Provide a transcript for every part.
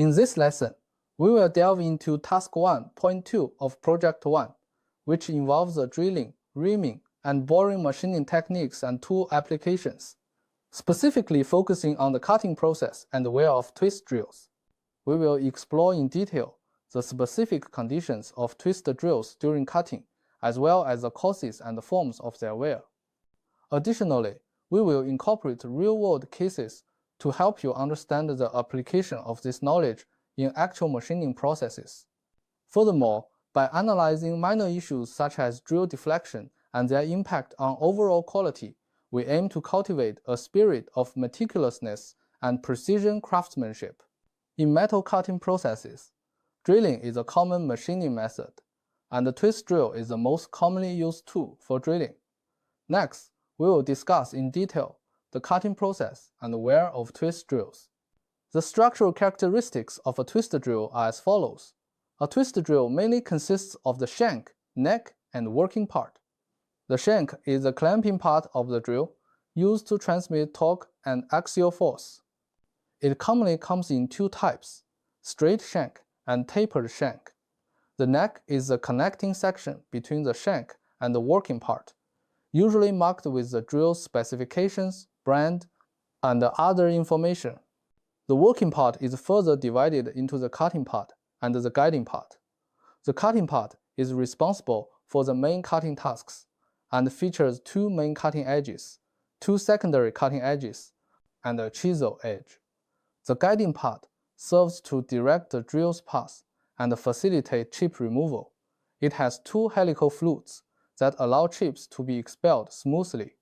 In this lesson, we will delve into Task 1.2 of Project 1, which involves the drilling, reaming, and boring machining techniques and tool applications, specifically focusing on the cutting process and wear of twist drills. We will explore in detail the specific conditions of twist drills during cutting, as well as the causes and forms of their wear. Additionally, we will incorporate real-world cases to help you understand the application of this knowledge in actual machining processes. Furthermore, by analyzing minor issues such as drill deflection and their impact on overall quality, we aim to cultivate a spirit of meticulousness and precision craftsmanship. In metal cutting processes, drilling is a common machining method, and the twist drill is the most commonly used tool for drilling. Next, we will discuss in detail the cutting process and wear of twist drills. The structural characteristics of a twist drill are as follows. A twist drill mainly consists of the shank, neck, and working part. The shank is the clamping part of the drill, used to transmit torque and axial force. It commonly comes in two types, straight shank and tapered shank. The neck is the connecting section between the shank and the working part, usually marked with the drill specifications, brand, and other information. The working part is further divided into the cutting part and the guiding part. The cutting part is responsible for the main cutting tasks and features two main cutting edges, two secondary cutting edges, and a chisel edge. The guiding part serves to direct the drill's path and facilitate chip removal. It has two helical flutes that allow chips to be expelled smoothly.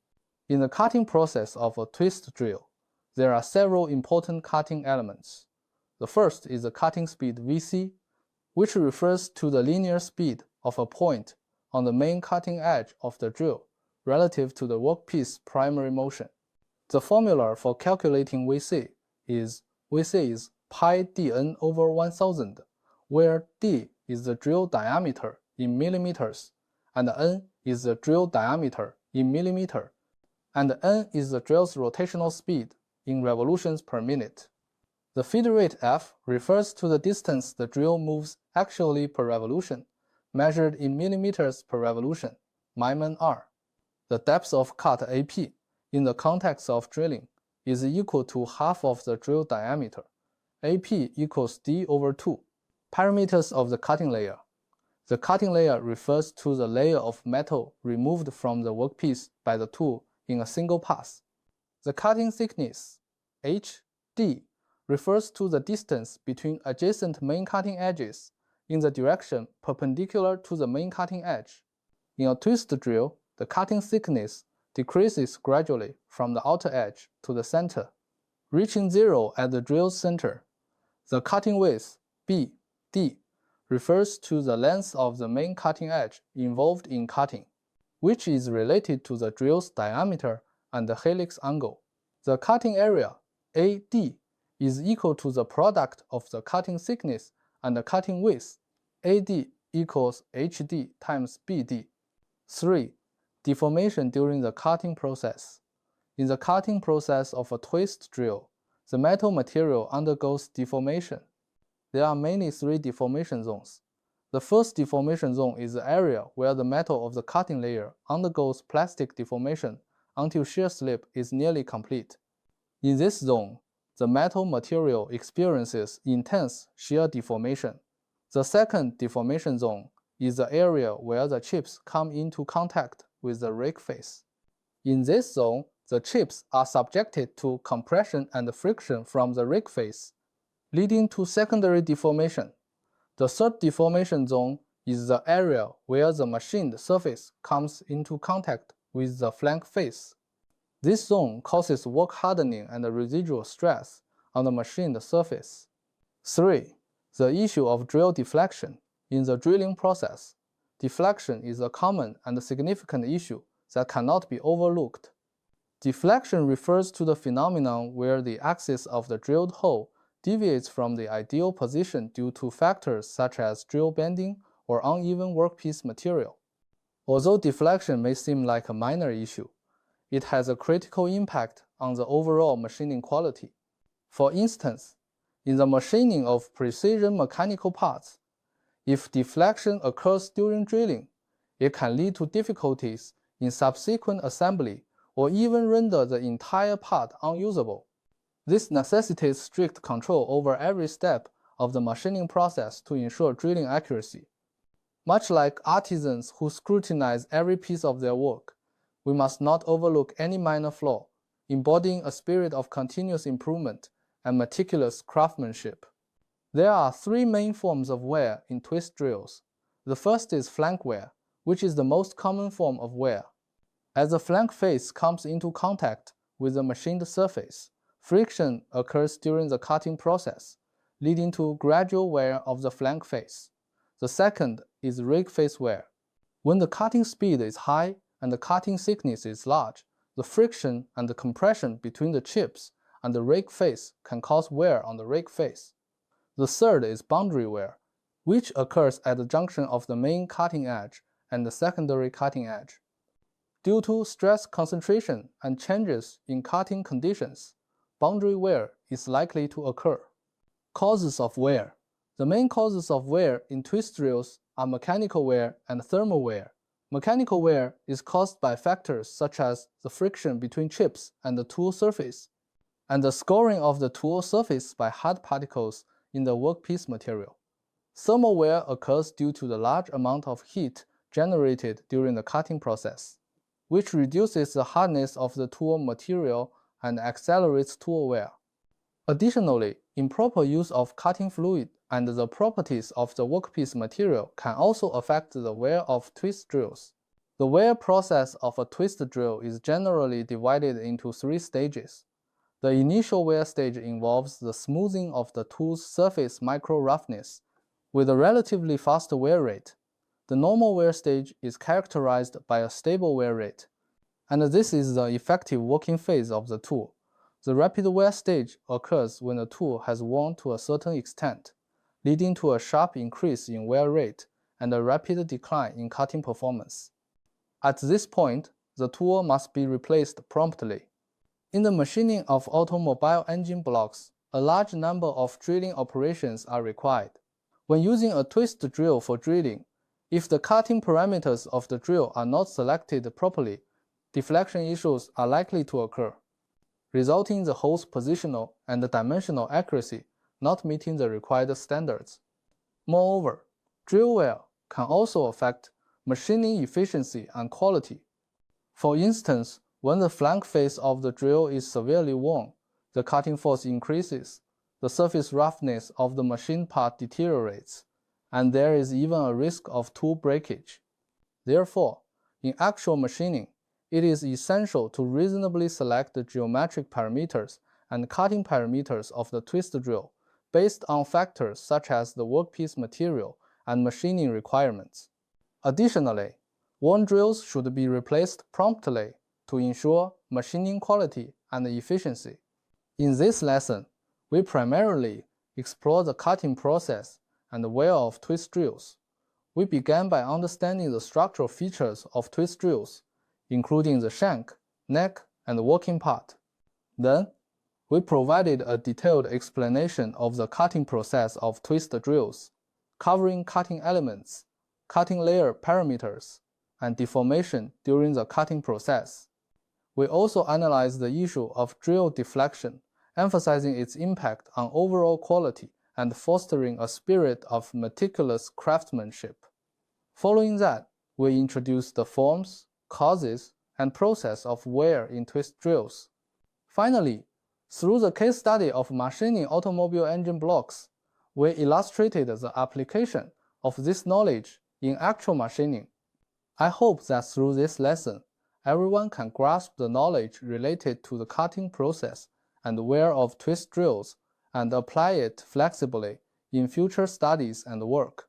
In the cutting process of a twist drill, there are several important cutting elements. The first is the cutting speed Vc, which refers to the linear speed of a point on the main cutting edge of the drill relative to the workpiece primary motion. The formula for calculating Vc is pi dn over 1000, where d is the drill diameter in millimeters, and n is the drill diameter in millimeter, and n is the drill's rotational speed in revolutions per minute. The feed rate F refers to the distance the drill moves actually per revolution, measured in millimeters per revolution, (μm r). The depth of cut AP, in the context of drilling, is equal to half of the drill diameter. AP equals d over 2. Parameters of the cutting layer. The cutting layer refers to the layer of metal removed from the workpiece by the tool in a single pass. The cutting thickness, HD, refers to the distance between adjacent main cutting edges in the direction perpendicular to the main cutting edge. In a twist drill, the cutting thickness decreases gradually from the outer edge to the center, reaching zero at the drill's center. The cutting width, BD, refers to the length of the main cutting edge involved in cutting, which is related to the drill's diameter and the helix angle. The cutting area, AD, is equal to the product of the cutting thickness and the cutting width, AD equals HD times BD. 3. Deformation during the cutting process. In the cutting process of a twist drill, the metal material undergoes deformation. There are mainly three deformation zones. The first deformation zone is the area where the metal of the cutting layer undergoes plastic deformation until shear slip is nearly complete. In this zone, the metal material experiences intense shear deformation. The second deformation zone is the area where the chips come into contact with the rake face. In this zone, the chips are subjected to compression and friction from the rake face, leading to secondary deformation. The third deformation zone is the area where the machined surface comes into contact with the flank face. This zone causes work hardening and residual stress on the machined surface. 3. The issue of drill deflection. In the drilling process, deflection is a common and significant issue that cannot be overlooked. Deflection refers to the phenomenon where the axis of the drilled hole deviates from the ideal position due to factors such as drill bending or uneven workpiece material. Although deflection may seem like a minor issue, it has a critical impact on the overall machining quality. For instance, in the machining of precision mechanical parts. If deflection occurs during drilling, it can lead to difficulties in subsequent assembly or even render the entire part unusable. This necessitates strict control over every step of the machining process to ensure drilling accuracy. Much like artisans who scrutinize every piece of their work, we must not overlook any minor flaw, embodying a spirit of continuous improvement and meticulous craftsmanship. There are three main forms of wear in twist drills. The first is flank wear, which is the most common form of wear. As the flank face comes into contact with the machined surface, friction occurs during the cutting process, leading to gradual wear of the flank face. The second is rake face wear. When the cutting speed is high and the cutting thickness is large, the friction and the compression between the chips and the rake face can cause wear on the rake face. The third is boundary wear, which occurs at the junction of the main cutting edge and the secondary cutting edge. Due to stress concentration and changes in cutting conditions, boundary wear is likely to occur. Causes of wear. The main causes of wear in twist drills are mechanical wear and thermal wear. Mechanical wear is caused by factors such as the friction between chips and the tool surface, and the scoring of the tool surface by hard particles in the workpiece material. Thermal wear occurs due to the large amount of heat generated during the cutting process, which reduces the hardness of the tool material and accelerates tool wear. Additionally, improper use of cutting fluid and the properties of the workpiece material can also affect the wear of twist drills. The wear process of a twist drill is generally divided into three stages. The initial wear stage involves the smoothing of the tool's surface micro-roughness with a relatively fast wear rate. The normal wear stage is characterized by a stable wear rate, and this is the effective working phase of the tool. The rapid wear stage occurs when the tool has worn to a certain extent, leading to a sharp increase in wear rate and a rapid decline in cutting performance. At this point, the tool must be replaced promptly. In the machining of automobile engine blocks, a large number of drilling operations are required. When using a twist drill for drilling, if the cutting parameters of the drill are not selected properly, deflection issues are likely to occur, resulting in the hole's positional and dimensional accuracy not meeting the required standards. Moreover, drill wear can also affect machining efficiency and quality. For instance, when the flank face of the drill is severely worn, the cutting force increases, the surface roughness of the machined part deteriorates, and there is even a risk of tool breakage. Therefore, in actual machining, it is essential to reasonably select the geometric parameters and cutting parameters of the twist drill based on factors such as the workpiece material and machining requirements. Additionally, worn drills should be replaced promptly to ensure machining quality and efficiency. In this lesson, we primarily explore the cutting process and the wear of twist drills. We began by understanding the structural features of twist drills, including the shank, neck, and the working part. Then, we provided a detailed explanation of the cutting process of twist drills, covering cutting elements, cutting layer parameters, and deformation during the cutting process. We also analyzed the issue of drill deflection, emphasizing its impact on overall quality and fostering a spirit of meticulous craftsmanship. Following that, we introduced the forms, causes, and process of wear in twist drills. Finally, through the case study of machining automobile engine blocks, we illustrated the application of this knowledge in actual machining. I hope that through this lesson, everyone can grasp the knowledge related to the cutting process and wear of twist drills and apply it flexibly in future studies and work.